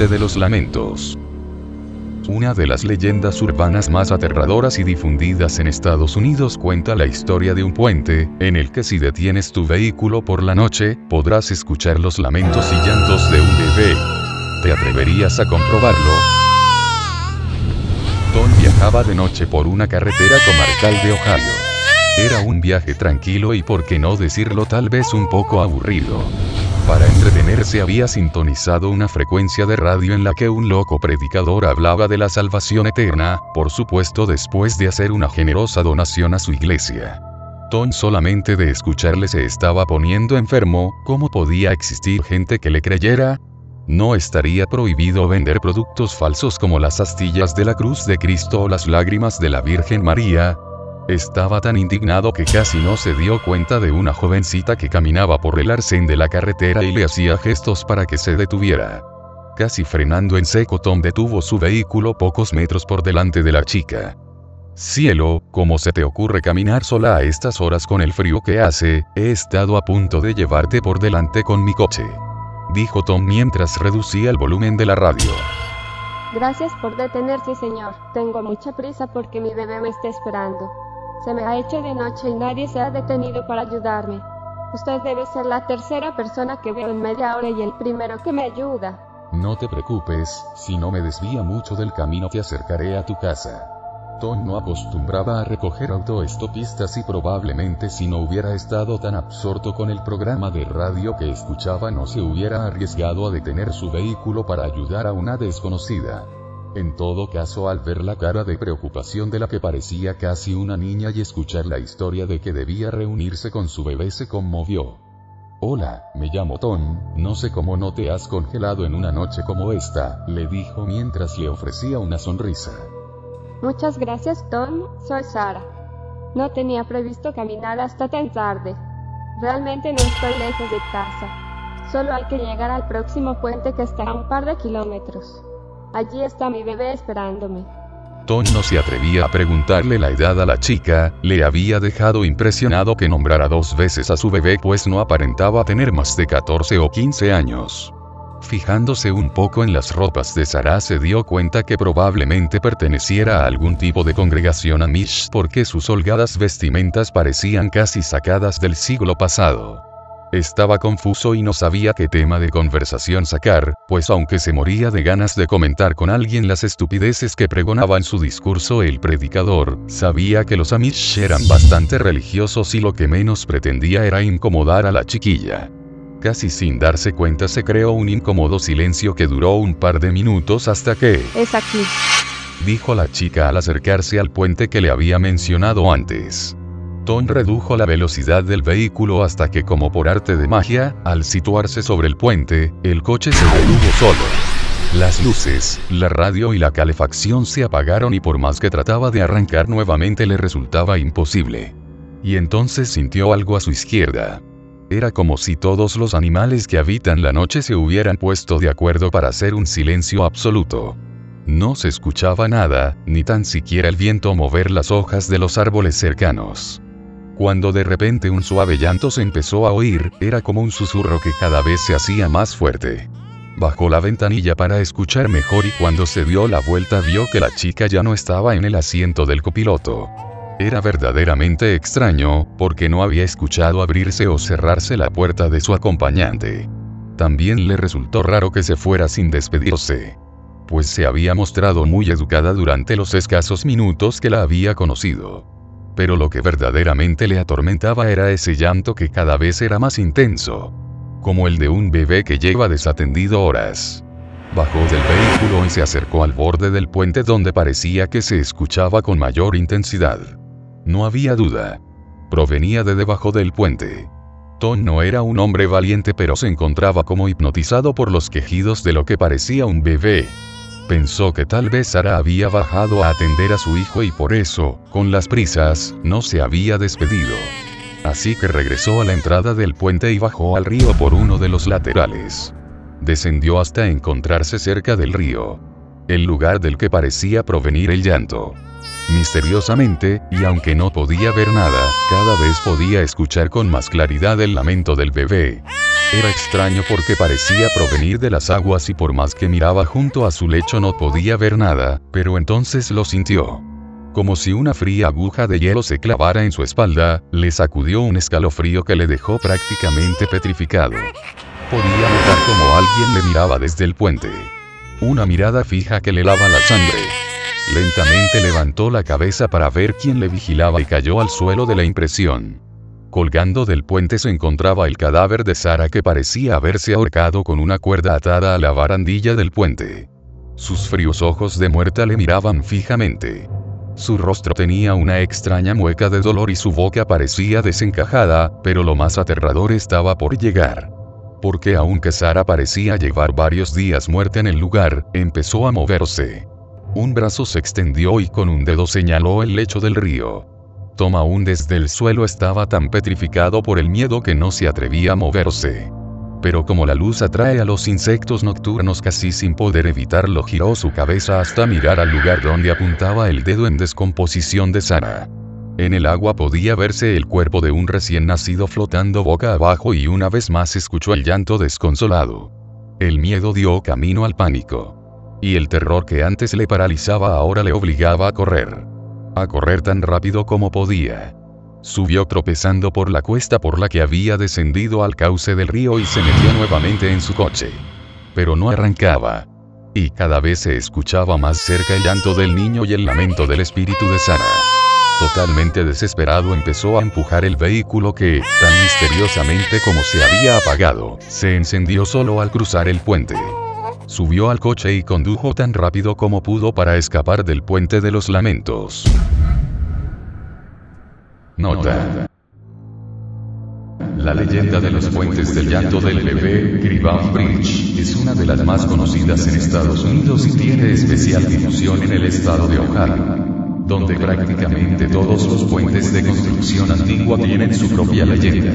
puente de los lamentos. Una de las leyendas urbanas más aterradoras y difundidas en Estados Unidos cuenta la historia de un puente, en el que si detienes tu vehículo por la noche, podrás escuchar los lamentos y llantos de un bebé. ¿Te atreverías a comprobarlo? Tom viajaba de noche por una carretera comarcal de Ohio. Era un viaje tranquilo y, por qué no decirlo, tal vez un poco aburrido. Para entretenerse había sintonizado una frecuencia de radio en la que un loco predicador hablaba de la salvación eterna, por supuesto después de hacer una generosa donación a su iglesia. Tom solamente de escucharle se estaba poniendo enfermo. ¿Cómo podía existir gente que le creyera? ¿No estaría prohibido vender productos falsos como las astillas de la cruz de Cristo o las lágrimas de la Virgen María? Estaba tan indignado que casi no se dio cuenta de una jovencita que caminaba por el arcén de la carretera y le hacía gestos para que se detuviera. Casi frenando en seco, Tom detuvo su vehículo pocos metros por delante de la chica. «Cielo, ¿cómo se te ocurre caminar sola a estas horas con el frío que hace? He estado a punto de llevarte por delante con mi coche», dijo Tom mientras reducía el volumen de la radio. «Gracias por detenerse, señor. Tengo mucha prisa porque mi bebé me está esperando. Se me ha hecho de noche y nadie se ha detenido para ayudarme. Usted debe ser la tercera persona que veo en media hora y el primero que me ayuda». «No te preocupes, si no me desvía mucho del camino te acercaré a tu casa». Tom no acostumbraba a recoger autoestopistas y probablemente si no hubiera estado tan absorto con el programa de radio que escuchaba no se hubiera arriesgado a detener su vehículo para ayudar a una desconocida. En todo caso, al ver la cara de preocupación de la que parecía casi una niña y escuchar la historia de que debía reunirse con su bebé, se conmovió. «Hola, me llamo Tom, no sé cómo no te has congelado en una noche como esta», le dijo mientras le ofrecía una sonrisa. «Muchas gracias, Tom. Soy Sara. No tenía previsto caminar hasta tan tarde. Realmente no estoy lejos de casa. Solo hay que llegar al próximo puente que está a un par de kilómetros. Allí está mi bebé esperándome». Tom no se atrevía a preguntarle la edad a la chica. Le había dejado impresionado que nombrara 2 veces a su bebé, pues no aparentaba tener más de 14 o 15 años. Fijándose un poco en las ropas de Sara, se dio cuenta que probablemente perteneciera a algún tipo de congregación Amish, porque sus holgadas vestimentas parecían casi sacadas del siglo pasado. Estaba confuso y no sabía qué tema de conversación sacar, pues aunque se moría de ganas de comentar con alguien las estupideces que pregonaba en su discurso el predicador, sabía que los Amish eran bastante religiosos y lo que menos pretendía era incomodar a la chiquilla. Casi sin darse cuenta se creó un incómodo silencio que duró un par de minutos hasta que... «Es aquí», dijo la chica al acercarse al puente que le había mencionado antes. Tom redujo la velocidad del vehículo hasta que, como por arte de magia, al situarse sobre el puente, el coche se detuvo solo. Las luces, la radio y la calefacción se apagaron y por más que trataba de arrancar nuevamente le resultaba imposible. Y entonces sintió algo a su izquierda. Era como si todos los animales que habitan la noche se hubieran puesto de acuerdo para hacer un silencio absoluto. No se escuchaba nada, ni tan siquiera el viento mover las hojas de los árboles cercanos. Cuando de repente un suave llanto se empezó a oír, era como un susurro que cada vez se hacía más fuerte. Bajó la ventanilla para escuchar mejor y cuando se dio la vuelta vio que la chica ya no estaba en el asiento del copiloto. Era verdaderamente extraño, porque no había escuchado abrirse o cerrarse la puerta de su acompañante. También le resultó raro que se fuera sin despedirse, pues se había mostrado muy educada durante los escasos minutos que la había conocido. Pero lo que verdaderamente le atormentaba era ese llanto que cada vez era más intenso, como el de un bebé que lleva desatendido horas. Bajó del vehículo y se acercó al borde del puente donde parecía que se escuchaba con mayor intensidad. No había duda. Provenía de debajo del puente. Tom no era un hombre valiente, pero se encontraba como hipnotizado por los quejidos de lo que parecía un bebé. Pensó que tal vez Sara había bajado a atender a su hijo y por eso, con las prisas, no se había despedido. Así que regresó a la entrada del puente y bajó al río por uno de los laterales. Descendió hasta encontrarse cerca del río, el lugar del que parecía provenir el llanto. Misteriosamente, y aunque no podía ver nada, cada vez podía escuchar con más claridad el lamento del bebé. Era extraño porque parecía provenir de las aguas y por más que miraba junto a su lecho no podía ver nada, pero entonces lo sintió. Como si una fría aguja de hielo se clavara en su espalda, le sacudió un escalofrío que le dejó prácticamente petrificado. Podía notar como alguien le miraba desde el puente. Una mirada fija que le helaba la sangre. Lentamente levantó la cabeza para ver quién le vigilaba y cayó al suelo de la impresión. Colgando del puente se encontraba el cadáver de Sara que parecía haberse ahorcado con una cuerda atada a la barandilla del puente. Sus fríos ojos de muerta le miraban fijamente. Su rostro tenía una extraña mueca de dolor y su boca parecía desencajada, pero lo más aterrador estaba por llegar. Porque aunque Sara parecía llevar varios días muerta en el lugar, empezó a moverse. Un brazo se extendió y con un dedo señaló el lecho del río. Tom aún desde el suelo estaba tan petrificado por el miedo que no se atrevía a moverse. Pero como la luz atrae a los insectos nocturnos casi sin poder evitarlo giró su cabeza hasta mirar al lugar donde apuntaba el dedo en descomposición de Sara. En el agua podía verse el cuerpo de un recién nacido flotando boca abajo y una vez más escuchó el llanto desconsolado. El miedo dio camino al pánico. Y el terror que antes le paralizaba ahora le obligaba a correr. A correr tan rápido como podía. Subió tropezando por la cuesta por la que había descendido al cauce del río y se metió nuevamente en su coche. Pero no arrancaba. Y cada vez se escuchaba más cerca el llanto del niño y el lamento del espíritu de Sara. Totalmente desesperado empezó a empujar el vehículo que, tan misteriosamente como se había apagado, se encendió solo al cruzar el puente. Subió al coche y condujo tan rápido como pudo para escapar del puente de los lamentos. Nota. La leyenda de los puentes del llanto del bebé, Griffith Bridge, es una de las más conocidas en Estados Unidos y tiene especial difusión en el estado de Ohio, donde prácticamente todos los puentes de construcción antigua tienen su propia leyenda.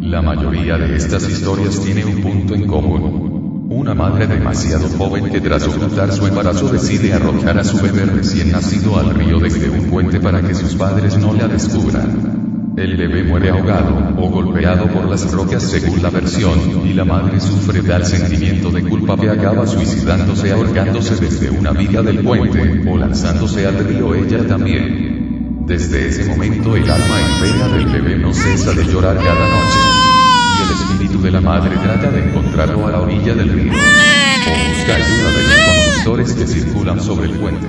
La mayoría de estas historias tiene un punto en común. Una madre demasiado joven que tras ocultar su embarazo decide arrojar a su bebé recién nacido al río desde un puente para que sus padres no la descubran. El bebé muere ahogado o golpeado por las rocas según la versión, y la madre sufre tal sentimiento de culpa que acaba suicidándose ahorcándose desde una viga del puente, o lanzándose al río ella también. Desde ese momento el alma en pena del bebé no cesa de llorar cada noche. Y el espíritu de la madre trata de encontrarlo a la orilla del río. O busca ayuda de los conductores que circulan sobre el puente.